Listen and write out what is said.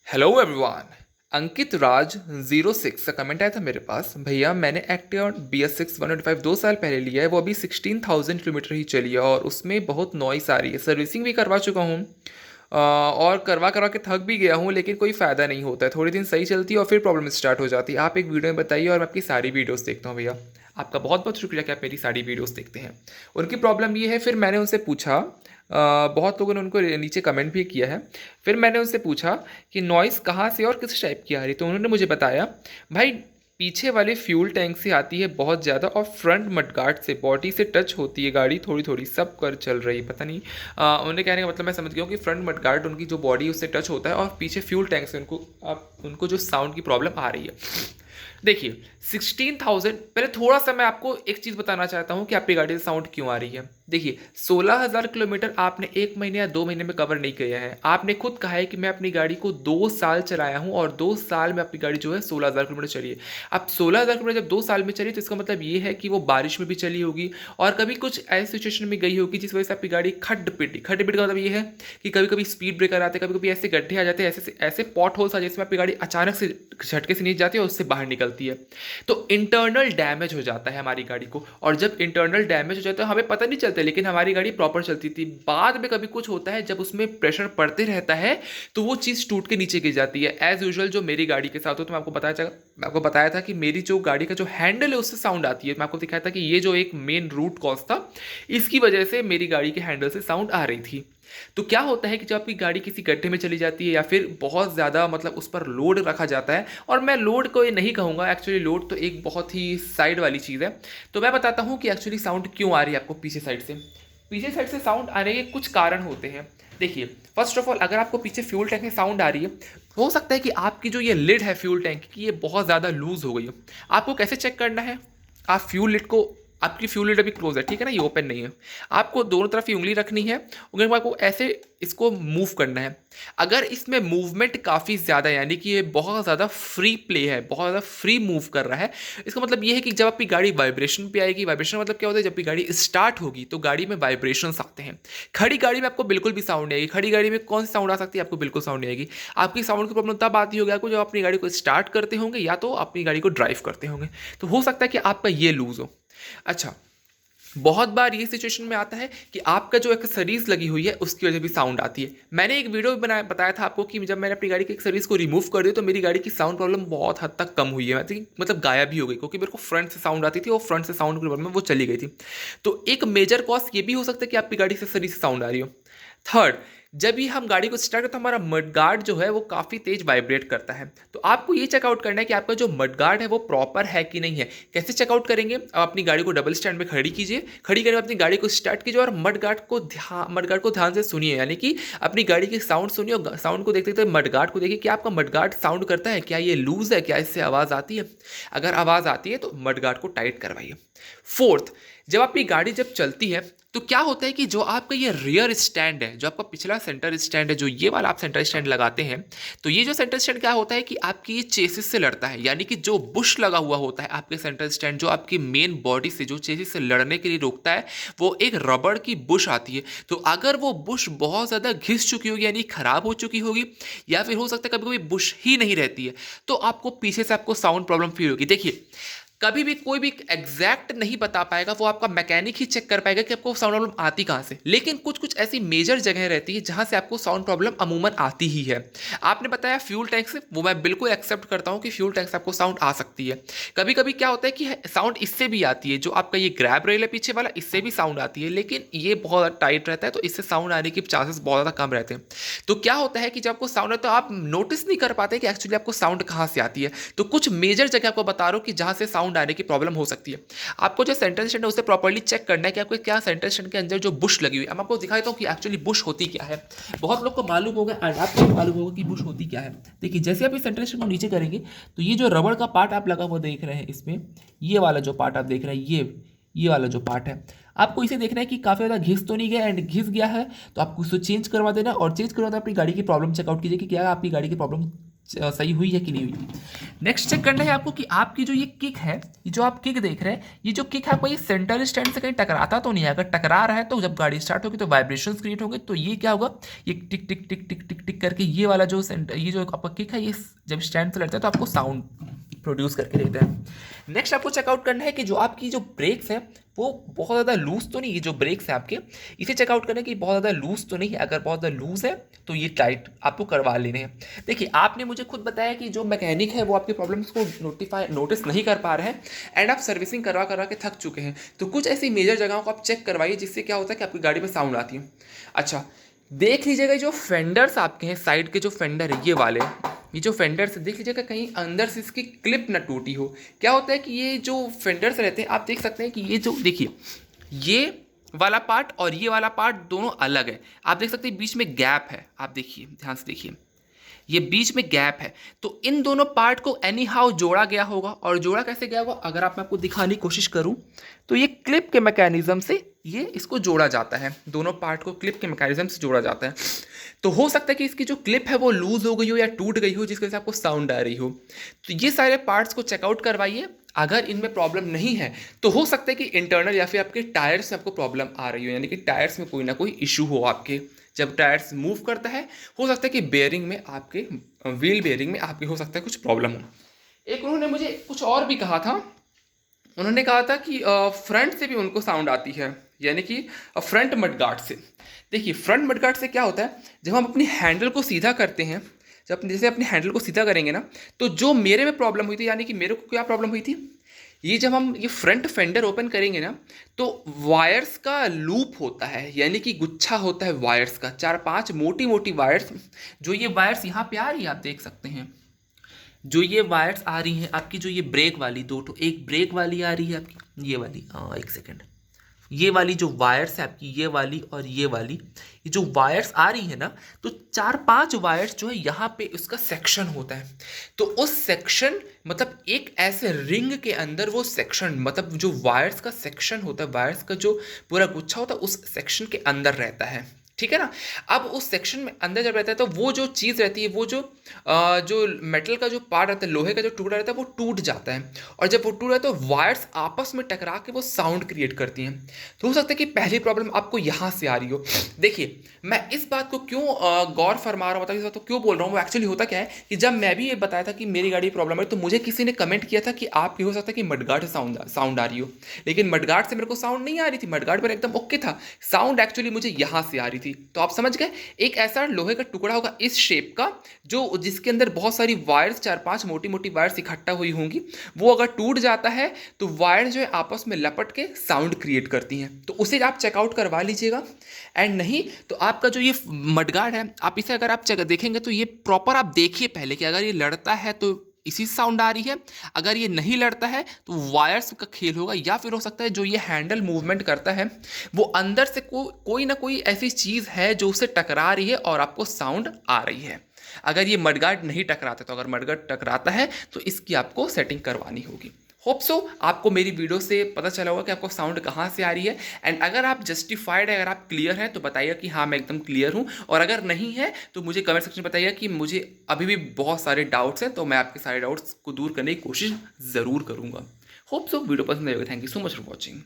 Hello everyone. अंकित राज 06 का comment आया था मेरे पास। भैया मैंने एक्टिवा BS6 125 2 साल पहले लिया है, वो अभी 16,000 किलोमीटर ही चली है और उसमें बहुत नॉइस आ रही है। सर्विसिंग भी करवा चुका हूँ और करवा करवा के थक भी गया हूँ, लेकिन कोई फ़ायदा नहीं होता है। थोड़ी दिन सही चलती है और फिर प्रॉब्लम स्टार्ट हो जाती है। आप एक वीडियो में बताइए और मैं आपकी सारी वीडियोस देखता हूँ। भैया आपका बहुत बहुत शुक्रिया कि आप मेरी सारी वीडियोस देखते हैं। उनकी प्रॉब्लम ये है, फिर मैंने उनसे पूछा, बहुत लोगों ने उनको नीचे कमेंट भी किया है। फिर मैंने उनसे पूछा कि नॉइज़ कहाँ से और किस टाइप की आ रही, तो उन्होंने मुझे बताया भाई पीछे वाले फ्यूल टैंक से आती है बहुत ज़्यादा और फ्रंट मडगार्ड से बॉडी से टच होती है गाड़ी, थोड़ी थोड़ी सब कर चल रही, पता नहीं। उन्होंने कहने का मतलब मैं समझ गया हूँ कि फ्रंट मडगार्ड उनकी जो बॉडी है उससे टच होता है और पीछे फ्यूल टैंक से उनको जो साउंड की प्रॉब्लम आ रही है। देखिए 16,000, पहले थोड़ा सा मैं आपको एक चीज़ बताना चाहता हूँ कि आपकी गाड़ी से साउंड क्यों आ रही है। देखिए 16,000 किलोमीटर आपने 1 महीने या 2 महीने में कवर नहीं किया है। आपने खुद कहा है कि मैं अपनी गाड़ी को 2 साल चलाया हूँ और 2 साल में अपनी गाड़ी जो है 16,000 किलोमीटर चली है। अब 16,000 किलोमीटर जब 2 साल में चली तो इसका मतलब ये है कि वो बारिश में भी चली होगी और कभी कुछ ऐसी सिचुएशन में गई होगी जिस वजह से आपकी गाड़ी खड्ड पिट का मतलब ये है कि कभी कभी स्पीड ब्रेकर आते हैं, कभी कभी ऐसे गड्ढे आ जाते हैं, ऐसे ऐसे पॉट होल्स आ जिसमें आपकी गाड़ी अचानक से झटके से नीचे जाती है और उससे बाहर निकलती है। तो इंटरनल डैमेज हो जाता है हमारी गाड़ी को, और जब इंटरनल डैमेज हो जाता है हमें पता नहीं चलता, लेकिन हमारी गाड़ी प्रॉपर चलती थी। बाद में कभी कुछ होता है जब उसमें प्रेशर पड़ते रहता है तो वो चीज़ टूट के नीचे गिर जाती है। एज यूजुअल जो मेरी गाड़ी के साथ हो, तो मैं आपको बताया था कि मेरी जो गाड़ी का जो हैंडल है उससे साउंड आती है। मैं आपको दिखाया था कि ये जो एक मेन रूट कॉज था, इसकी वजह से मेरी गाड़ी के हैंडल से साउंड आ रही थी। तो क्या होता है कि जब आपकी गाड़ी किसी गड्ढे में चली जाती है या फिर बहुत ज़्यादा मतलब उस पर लोड रखा जाता है, और मैं लोड को ये नहीं कहूँगा, एक्चुअली लोड तो एक बहुत ही साइड वाली चीज़ है। तो मैं बताता हूँ कि एक्चुअली साउंड क्यों आ रही है आपको पीछे साइड से। पीछे साइड से साउंड आने के कुछ कारण होते हैं। देखिए फर्स्ट ऑफ ऑल, अगर आपको पीछे फ्यूल टैंक में साउंड आ रही है, हो सकता है कि आपकी जो ये लिड है फ्यूल टैंक की, ये बहुत ज़्यादा लूज हो गई हो। आपको कैसे चेक करना है? आप फ्यूल लिड को, आपकी फ्यूल लिड अभी क्लोज है, ठीक है ना, ये ओपन नहीं है। आपको दोनों तरफ ही उंगली रखनी है, उंगली में आपको ऐसे इसको मूव करना है। अगर इसमें मूवमेंट काफ़ी ज़्यादा, यानी कि ये बहुत ज़्यादा फ्री प्ले है, बहुत ज़्यादा फ्री मूव कर रहा है, इसका मतलब ये है कि जब आपकी गाड़ी वाइब्रेशन पे आएगी। वाइब्रेशन मतलब क्या होता है? जब भी गाड़ी स्टार्ट होगी तो गाड़ी में वाइब्रेशंस आते हैं। खड़ी गाड़ी में आपको बिल्कुल भी साउंड नहीं आएगी। खड़ी गाड़ी में कौन सी साउंड आ सकती है? आपको बिल्कुल साउंड नहीं आएगी। आपकी साउंड की प्रॉब्लम तब आती होगी आपको जब अपनी गाड़ी को स्टार्ट करते होंगे या तो अपनी गाड़ी को ड्राइव करते होंगे। तो हो सकता है कि आपका ये लूज हो। अच्छा, बहुत बार ये सिचुएशन में आता है कि आपका जो एक्सेसरीज लगी हुई है उसकी वजह भी साउंड आती है। मैंने एक वीडियो भी बताया था आपको कि जब मैंने अपनी गाड़ी की एक्सेसरीज को रिमूव कर दिया तो मेरी गाड़ी की साउंड प्रॉब्लम बहुत हद तक कम हुई है, मतलब गायब ही हो गई, क्योंकि मेरे को फ्रंट से साउंड आती थी और फ्रंट से साउंड की प्रॉब्लम वो चली गई थी। तो एक मेजर कॉज ये भी हो सकता है कि आपकी गाड़ी से एक्सेसरीज से साउंड आ रही हो। थर्ड, जब भी हम गाड़ी को स्टार्ट करते हैं तो हमारा मडगार्ड जो है वो काफ़ी तेज वाइब्रेट करता है। तो आपको ये चेकआउट करना है कि आपका जो मडगार्ड है वो प्रॉपर है कि नहीं है। कैसे चेकआउट करेंगे? अब अपनी गाड़ी को डबल स्टैंड में खड़ी कीजिए, खड़ी करके अपनी गाड़ी को स्टार्ट कीजिए और मडगार्ड को ध्यान से सुनिए, यानी कि अपनी गाड़ी की साउंड सुनिए और साउंड को देखते देखते मडगार्ड को देखिए कि आपका मडगार्ड साउंड करता है, क्या ये लूज है, क्या इससे आवाज़ आती है। अगर आवाज़ आती है तो मडगार्ड को टाइट करवाइए। फोर्थ, जब आपकी गाड़ी जब चलती है तो क्या होता है कि जो आपका ये रियर स्टैंड है, जो आपका पिछला सेंटर स्टैंड है, जो ये वाला आप सेंटर स्टैंड लगाते हैं, तो ये जो सेंटर स्टैंड क्या होता है कि आपकी ये चेसिस से लड़ता है, यानी कि जो बुश लगा हुआ होता है आपके सेंटर स्टैंड, जो आपकी मेन बॉडी से जो चेसिस से लड़ने के लिए रोकता है, वो एक रबड़ की बुश आती है। तो अगर वो बुश बहुत ज़्यादा घिस चुकी होगी, यानी खराब हो चुकी होगी, या फिर हो सकता है कभी कभी बुश ही नहीं रहती है, तो आपको पीछे से आपको साउंड प्रॉब्लम फील होगी। देखिए कभी भी कोई भी एग्जैक्ट नहीं बता पाएगा, वो आपका मैकेनिक ही चेक कर पाएगा कि आपको साउंड प्रॉब्लम आती कहाँ से। लेकिन कुछ कुछ ऐसी मेजर जगह रहती है जहाँ से आपको साउंड प्रॉब्लम अमूमन आती ही है। आपने बताया फ्यूल टैंक से, वो मैं बिल्कुल एक्सेप्ट करता हूँ कि फ्यूल टैंक से आपको साउंड आ सकती है। कभी कभी क्या होता है कि साउंड इससे भी आती है, जो आपका ये ग्रैब रेल है पीछे वाला, इससे भी साउंड आती है, लेकिन ये बहुत टाइट रहता है तो इससे साउंड आने के चांसेस बहुत ज़्यादा कम रहते हैं। तो क्या होता है कि जब आपको साउंड आता है तो आप नोटिस नहीं कर पाते कि एक्चुअली आपको साउंड कहाँ से आती है। तो कुछ मेजर जगह आपको बता रहा हूँ कि जहाँ से साउंड आने की प्रॉब्लम हो सकती है। आपको जो सेंटर स्टैंड है उसे प्रॉपर्ली चेक करना है कि आपको क्या सेंटर स्टैंड के अंदर जो बुश लगी हुई है। मैं आपको दिखाता हूँ कि एक्चुअली बुश होती क्या है। बहुत लोग को मालूम होगा और आपको भी मालूम होगा कि बुश होती क्या है। देखिए जैसे आप इस सेंटर स्टैंड को नीचे करेंगे तो ये जो रबड़ का पार्ट आप लगा हुआ देख रहे हैं, इसमें ये वाला जो पार्ट आप देख रहे हैं, ये वाला जो पार्ट है, आपको इसे देखना है कि काफ़ी ज़्यादा घिस तो नहीं गया, एंड घिस गया है तो आपको उसको चेंज करवा देना, और चेंज करवा देना अपनी गाड़ी की प्रॉब्लम चेकआउट कीजिए कि क्या आपकी गाड़ी की प्रॉब्लम सही हुई है कि नहीं हुई। नेक्स्ट चेक करना है आपको कि आपकी जो ये किक है, ये जो आप किक देख रहे हैं, ये जो किक है आपको ये सेंटर स्टैंड से कहीं टकराता तो नहीं है। अगर टकरा रहा है तो जब गाड़ी स्टार्ट होगी तो वाइब्रेशन क्रिएट होंगे, तो ये क्या होगा, ये टिक टिक टिक टिक टिक टिक करके ये वाला जो सेंटर, ये जो आपका किक है, ये जब स्टैंड से लड़ता है तो आपको साउंड प्रोड्यूस करके देता है। नेक्स्ट आपको चेकआउट करना है कि जो आपकी जो ब्रेक्स है वो बहुत ज़्यादा लूज तो नहीं है। जो ब्रेक्स है आपके, इसे चेकआउट करना है कि बहुत ज़्यादा लूज तो नहीं है। अगर बहुत ज़्यादा लूज है तो ये टाइट आपको करवा लेने हैं। देखिए, आपने मुझे खुद बताया कि जो मैकेनिक है वो आपकी प्रॉब्लम्स को नोटिस नहीं कर पा रहे हैं एंड आप सर्विसिंग करवा करवा के थक चुके हैं। तो कुछ ऐसी मेजर जगहों को आप चेक करवाइए जिससे क्या होता है कि आपकी गाड़ी में साउंड आती है। अच्छा, देख लीजिएगा जो फेंडर्स आपके हैं, साइड के जो फेंडर है ये जो फेंडर्स देख लीजिएगा कहीं अंदर से इसकी क्लिप ना टूटी हो। क्या होता है कि ये जो फेंडर्स रहते हैं, आप देख सकते हैं कि ये जो देखिए, ये वाला पार्ट और ये वाला पार्ट दोनों अलग है। आप देख सकते हैं बीच में गैप है, आप देखिए ध्यान से देखिए, ये बीच में गैप है। तो इन दोनों पार्ट को एनी हाउ जोड़ा गया होगा। और जोड़ा कैसे गया होगा, अगर मैं आपको दिखाने की कोशिश करूं तो ये क्लिप के मैकेनिज्म से ये इसको जोड़ा जाता है। दोनों पार्ट को क्लिप के मैकेनिज्म से जोड़ा जाता है। तो हो सकता है कि इसकी जो क्लिप है वो लूज हो गई हो या टूट गई हो, जिसकी वजह से आपको साउंड आ रही हो। तो ये सारे पार्ट्स को चेकआउट करवाइए। अगर इनमें प्रॉब्लम नहीं है तो हो सकता है कि इंटरनल या फिर आपके टायर्स में आपको प्रॉब्लम आ रही हो, यानी कि टायर्स में कोई ना कोई इशू हो आपके। जब टायर्स मूव करता है, हो सकता है कि बेयरिंग में आपके, व्हील बेयरिंग में आपके हो सकता है कुछ प्रॉब्लम हो। एक उन्होंने मुझे कुछ और भी कहा था। उन्होंने कहा था कि फ्रंट से भी उनको साउंड आती है, यानी कि फ्रंट मडगार्ड से। देखिए, फ्रंट मडगार्ड से क्या होता है, जब हम अपनी हैंडल को सीधा करते हैं, जब जैसे अपने हैंडल को सीधा करेंगे ना, तो जो मेरे में प्रॉब्लम हुई थी, यानी कि मेरे को क्या प्रॉब्लम हुई थी, ये जब हम ये फ्रंट फेंडर ओपन करेंगे ना, तो वायर्स का लूप होता है, यानी कि गुच्छा होता है वायर्स का, 4-5 मोटी मोटी वायर्स। जो ये वायर्स यहाँ पे आ रही है, आप देख सकते हैं, जो ये वायर्स आ रही हैं आपकी, जो ये ब्रेक वाली दो तो, एक ब्रेक वाली आ रही है आपकी, ये वाली, एक सेकेंड, ये वाली जो वायर्स है आपकी, ये वाली और ये वाली, ये जो वायर्स आ रही है ना, तो 4-5 वायर्स जो है यहाँ पे उसका सेक्शन होता है। तो उस सेक्शन मतलब एक ऐसे रिंग के अंदर वो सेक्शन, मतलब जो वायर्स का सेक्शन होता है, वायर्स का जो पूरा गुच्छा होता है उस सेक्शन के अंदर रहता है, ठीक है ना। अब उस सेक्शन में अंदर जब रहता है तो वो जो चीज़ रहती है, वो जो मेटल का जो पार्ट रहता है, लोहे का जो टुकड़ा रहता है, वो टूट जाता है। और जब वो टूट जाता है तो वायर्स आपस में टकरा के वो साउंड क्रिएट करती हैं। तो हो सकता है कि पहली प्रॉब्लम आपको यहाँ से आ रही हो। देखिए, मैं इस बात को क्यों गौर फरमा रहा हूँ, इस बात को क्यों बोल रहा हूँ, वो एक्चुअली होता क्या है कि जब मैं भी ये बताया था कि मेरी गाड़ी प्रॉब्लम है, तो मुझे किसी ने कमेंट किया था कि आपकी हो सकता है कि मडगार्ड से साउंड आ रही हो। लेकिन मडगार्ड से मेरे को साउंड नहीं आ रही थी, मडगार्ड पर एकदम ओके था। साउंड एक्चुअली मुझे यहाँ से आ रही थी। तो आप समझ गए, एक ऐसा लोहे का टुकड़ा होगा इस शेप का, जो जिसके अंदर बहुत सारी वायर्स, 4-5 मोटी मोटी वायर्स इकट्ठा हुई होंगी, वो अगर टूट जाता है तो वायर जो है आपस में लपट के साउंड क्रिएट करती हैं। तो उसे आप चेकआउट करवा लीजिएगा। एंड नहीं तो आपका जो ये मडगार्ड है, आप इसे अगर आप देखेंगे तो ये प्रॉपर आप देखिए पहले कि अगर ये लड़ता है तो इसी से साउंड आ रही है, अगर ये नहीं लड़ता है तो वायर्स का खेल होगा, या फिर हो सकता है जो ये हैंडल मूवमेंट करता है वो अंदर से कोई ना कोई ऐसी चीज़ है जो उसे टकरा रही है और आपको साउंड आ रही है। अगर ये मडगार्ड नहीं टकराता, तो अगर मडगार्ड टकराता है तो इसकी आपको सेटिंग करवानी होगी। होप सो आपको मेरी वीडियो से पता चला होगा कि आपको साउंड कहाँ से आ रही है। एंड अगर आप जस्टिफाइड है, अगर आप क्लियर हैं तो बताइए कि हाँ मैं एकदम क्लियर हूँ, और अगर नहीं है तो मुझे कमेंट सेक्शन में बताइए कि मुझे अभी भी बहुत सारे डाउट्स हैं, तो मैं आपके सारे डाउट्स को दूर करने की कोशिश ज़रूर करूँगा। होप सो वीडियो पसंद आएगा। Thank you so much for watching.